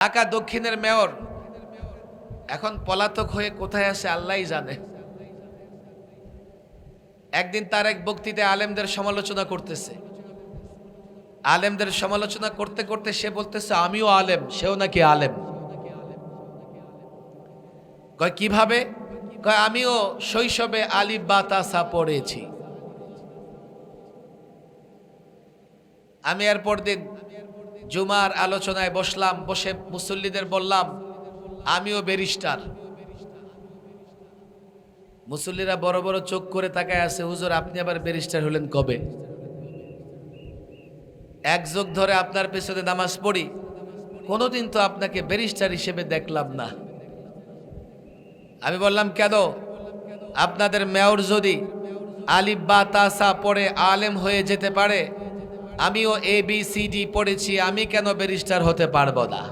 ঢাকা দক্ষিণের মেয়র এখন পলাতক হয়ে কোথায় আছে আল্লাহই জানে। একদিন তার এক বক্তৃতায় আলেমদের সমালোচনা করতেছে। আলেমদের সমালোচনা করতে করতে সে বলতেছে আমিও আলেম, সেও নাকি আলেম। কয় কিভাবে? কয় আমিও শৈশবে আলিফ বা তাসা পড়েছি। আমি এরপর দিন জুমার আলোচনায় বসলাম, বসে মুসল্লিদের বললাম আমিও ব্যারিস্টার। মুসল্লিরা বড় বড় চোখ করে তাকায় আছে, হুজুর আপনি আবার ব্যারিস্টার হলেন কবে? এক যুগ ধরে আপনার পেছনে নামাজ পড়ি, কোনোদিন তো আপনাকে ব্যারিস্টার হিসেবে দেখলাম না। আমি বললাম কেন? আপনাদের মেয়র যদি আলিফ বা তাসা পড়ে আলেম হয়ে যেতে পারে, আমিও ABCD পড়েছি, আমি কেন ব্যারিস্টার হতে পারবো না?